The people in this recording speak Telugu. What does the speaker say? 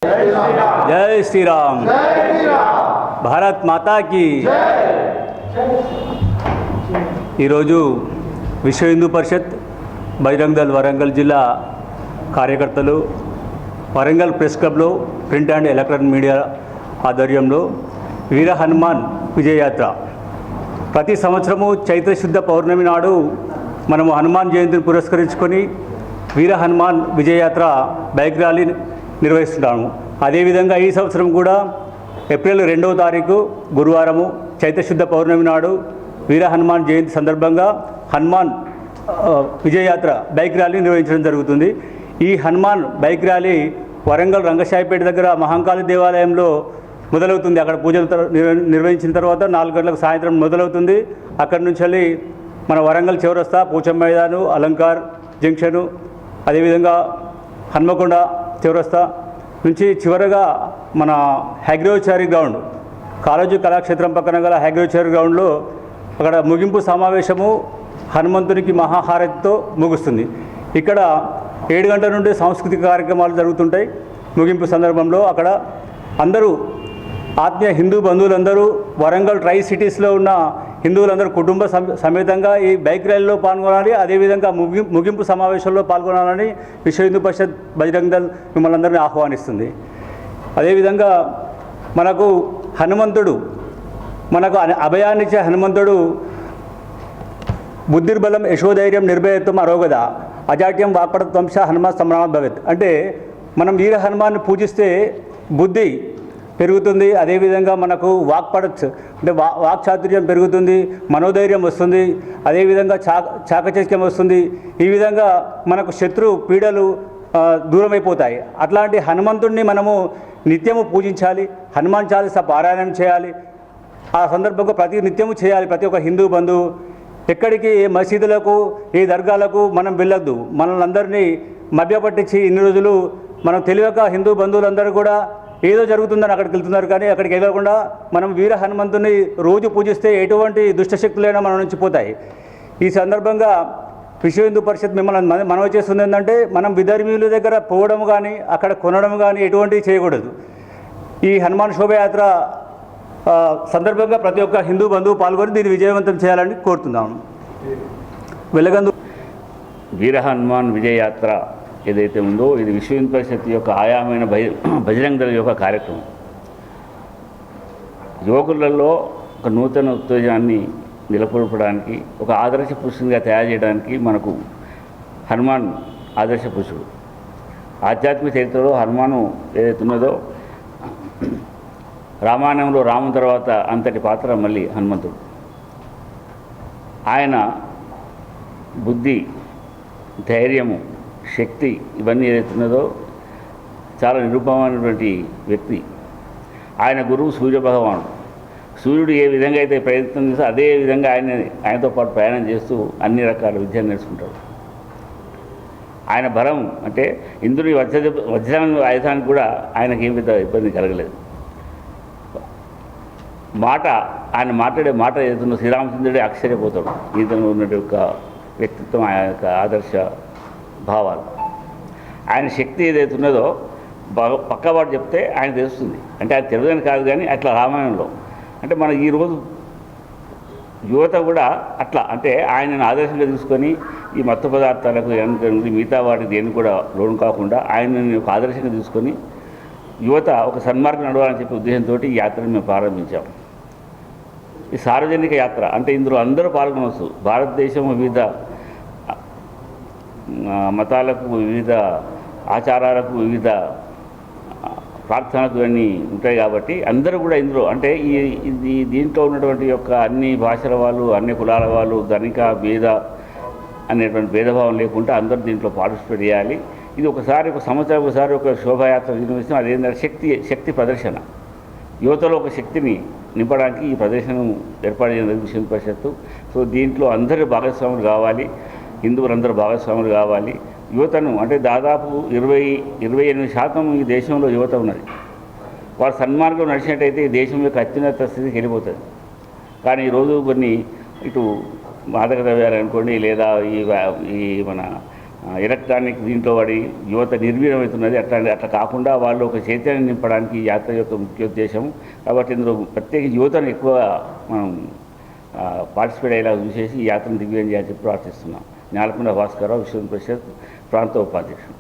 जय श्री राम। भारत माता की। ఈరోజు విశ్వ హిందూ పరిషత్ బజరంగ్ దళ్ వరంగల్ జిల్లా కార్యకర్తలు వరంగల్ ప్రెస్ క్లబ్లో ప్రింట్ అండ్ ఎలక్ట్రానిక్ మీడియా ఆధ్వర్యంలో వీర హనుమాన్ విజయయాత్ర ప్రతి సంవత్సరము చైత్రశుద్ధ పౌర్ణమి నాడు మనము హనుమాన్ జయంతిని పురస్కరించుకొని వీర హనుమాన్ విజయయాత్ర బైక్ ర్యాలీ నిర్వహిస్తున్నాము. అదేవిధంగా ఈ సంవత్సరం కూడా ఏప్రిల్ 2వ తారీఖు గురువారము చైత్రశుద్ధ పౌర్ణమి నాడు వీర హనుమాన్ జయంతి సందర్భంగా హనుమాన్ విజయయాత్ర బైక్ ర్యాలీ నిర్వహించడం జరుగుతుంది. ఈ హనుమాన్ బైక్ ర్యాలీ వరంగల్ రంగశాయిపేట దగ్గర మహంకాళి దేవాలయంలో మొదలవుతుంది. అక్కడ పూజలు నిర్వహించిన తర్వాత 4 గంటలకు సాయంత్రం మొదలవుతుంది. అక్కడి నుంచి వెళ్ళి మన వరంగల్ చౌరస్తా, పోచం మైదాను, అలంకార్ జంక్షను, అదేవిధంగా హన్మకొండ చౌరస్తా నుంచి చివరగా మన హ్యాగ్రోచారి గ్రౌండ్, కాళోజీ కళాక్షేత్రం పక్కన గల హ్యాగ్రోచారి గ్రౌండ్లో అక్కడ ముగింపు సమావేశము హనుమంతునికి మహాహారతితో ముగుస్తుంది. ఇక్కడ 7 గంటల నుండి సాంస్కృతిక కార్యక్రమాలు జరుగుతుంటాయి. ముగింపు సందర్భంలో అక్కడ అందరూ ఆత్మీయ హిందూ బంధువులందరూ, వరంగల్ ట్రై సిటీస్లో ఉన్న హిందువులందరూ కుటుంబ సమేతంగా ఈ బైక్ ర్యాలీలో పాల్గొనాలి. అదేవిధంగా ముగింపు సమావేశంలో పాల్గొనాలని విశ్వ హిందూ పరిషత్ బజరంగ్ దళ్ మిమ్మల్ని అందరినీ ఆహ్వానిస్తుంది. అదేవిధంగా మనకు హనుమంతుడు, మనకు అభయాన్నిచ్చే హనుమంతుడు బుద్ధిర్బలం యశోధైర్యం నిర్భయత్వం అరోగద అజాట్యం వాక్పడత్వంశ హనుమాన్ సంభ్రమ భవేత్. అంటే మనం వీర హనుమాన్ని పూజిస్తే బుద్ధి పెరుగుతుంది. అదేవిధంగా మనకు వాక్పడత్ అంటే వాక్చాతుర్యం పెరుగుతుంది, మనోధైర్యం వస్తుంది, అదేవిధంగా చాకచక్యం వస్తుంది. ఈ విధంగా మనకు శత్రు పీడలు దూరమైపోతాయి. అట్లాంటి హనుమంతుడిని మనము నిత్యము పూజించాలి. హనుమాన్ చాలీసా పారాయణం చేయాలి. ఆ సందర్భంగా ప్రతి నిత్యము చేయాలి. ప్రతి ఒక్క హిందూ బంధువు ఎక్కడికి ఏ మసీదులకు, ఏ దర్గాలకు మనం వెళ్ళొద్దు. మనల్ని అందరినీ మభ్యపట్టించి ఇన్ని రోజులు మనం తెలియక హిందూ బంధువులందరూ కూడా ఏదో జరుగుతుందని అక్కడికి వెళ్తున్నారు. కానీ అక్కడికి వెళ్ళకుండా మనం వీర హనుమంతుని రోజు పూజిస్తే ఎటువంటి దుష్టశక్తులైనా మన నుంచి పోతాయి. ఈ సందర్భంగా విశ్వ హిందూ పరిషత్ మిమ్మల్ని మనవి చేస్తుంది ఏంటంటే, మనం విధర్మీయుల దగ్గర పోవడం కానీ అక్కడ కొనడం కానీ ఎటువంటివి చేయకూడదు. ఈ హనుమాన్ శోభయాత్ర సందర్భంగా ప్రతి ఒక్క హిందూ బంధువు పాల్గొని దీన్ని విజయవంతం చేయాలని కోరుతున్నాను. వెలగందు వీర హనుమాన్ విజయయాత్ర ఏదైతే ఉందో ఇది విశ్వ హిందూ పరిషత్ యొక్క ఆయామైన బజరంగ్ దళ్ యొక్క కార్యక్రమం. యువకులలో ఒక నూతన ఉత్తేజాన్ని నెలకొల్పడానికి, ఒక ఆదర్శ పురుషునిగా తయారు చేయడానికి మనకు హనుమాన్ ఆదర్శ పురుషుడు. ఆధ్యాత్మిక చరిత్రలో హనుమాను ఏదైతే ఉన్నదో, రామాయణంలో రాముని తర్వాత అంతటి పాత్ర మళ్ళీ హనుమంతుడు. ఆయన బుద్ధి, ధైర్యము, శక్తి ఇవన్నీ ఏదైతే ఉన్నదో చాలా నిరూపమైనటువంటి వ్యక్తి. ఆయన గురువు సూర్యభగవానుడు. సూర్యుడు ఏ విధంగా అయితే ప్రయత్నం చేస్తే అదే విధంగా ఆయనతో పాటు ప్రయాణం చేస్తూ అన్ని రకాల విద్యను నేర్చుకుంటాడు. ఆయన బలం అంటే ఇంద్రుని వజ్రం ఆయుధానికి కూడా ఆయనకి ఏం పెద్ద ఇబ్బంది కలగలేదు. ఆయన మాట్లాడే మాట ఏదైతుందో శ్రీరామచంద్రుడే ఆశ్చర్యపోతాడు. ఈతను ఉన్నటువంటి యొక్క వ్యక్తిత్వం, ఆయన యొక్క ఆదర్శ భావాలు, ఆయన శక్తి ఏదైతే ఉన్నదో పక్కవాడు చెప్తే ఆయన తెలుస్తుంది. అంటే ఆయన తెలియదని కాదు, కానీ అట్లా రామాయణంలో అంటే మన ఈరోజు యువత కూడా అట్లా అంటే ఆయనను ఆదర్శంగా తీసుకొని ఈ మత్తు పదార్థాలకు మిగతా వాటికి దేన్ని కూడా లోను కాకుండా ఆయనని ఒక ఆదర్శంగా తీసుకొని యువత ఒక సన్మార్గం నడవాలని చెప్పే ఉద్దేశంతో ఈ యాత్రను మేము ప్రారంభించాం. ఈ సార్వజనిక యాత్ర అంటే ఇందులో అందరూ పాల్గొనవచ్చు. భారతదేశం వివిధ మతాలకు, వివిధ ఆచారాలకు, వివిధ ప్రార్థనలకు ఇవన్నీ ఉంటాయి కాబట్టి అందరూ కూడా ఇందులో అంటే దీంట్లో ఉన్నటువంటి యొక్క అన్ని భాషల వాళ్ళు, అన్ని కులాల వాళ్ళు, ధనిక భేద అనేటువంటి భేదభావం లేకుండా అందరూ దీంట్లో పార్టిసిపేట్ చేయాలి. ఇది ఒక సంవత్సరం ఒకసారి ఒక శోభాయాత్ర నిర్వహిస్తాం. అదేంటంటే శక్తి ప్రదర్శన. యువతలో ఒక శక్తిని నింపడానికి ఈ ప్రదర్శనను ఏర్పాటు చేయడం విశ్వ హిందూ పరిషత్తు. సో దీంట్లో అందరూ భాగస్వాములు కావాలి, హిందువులందరూ భాగస్వాములు కావాలి. యువతను అంటే దాదాపు 28% ఈ దేశంలో యువత ఉన్నది. వారు సన్మార్గం నడిచినట్టయితే ఈ దేశం యొక్క అత్యున్నత స్థితికి వెళ్ళిపోతుంది. కానీ ఈరోజు కొన్ని ఇటు మాదక ద్రవ్యాలు అనుకోండి, లేదా ఈ మన ఎలక్ట్రానిక్ దీంట్లో పడి యువత నిర్వీర్యమవుతున్నది. అట్లా కాకుండా వాళ్ళు ఒక చైతన్యం నింపడానికి ఈ యాత్ర యొక్క ముఖ్య ఉద్దేశం. కాబట్టి ఇందులో ప్రత్యేక యువతను ఎక్కువ మనం పార్టిసిపేట్ అయ్యేలా చూసేసి ఈ యాత్రను దిగ్విజయం చేయాలని చెప్పి ప్రార్థిస్తున్నాం. న్యాలకొండ భాస్కరరావు, విశ్వ హిందూ పరిషత్ ప్రాంత ఉపాధ్యక్షుడు.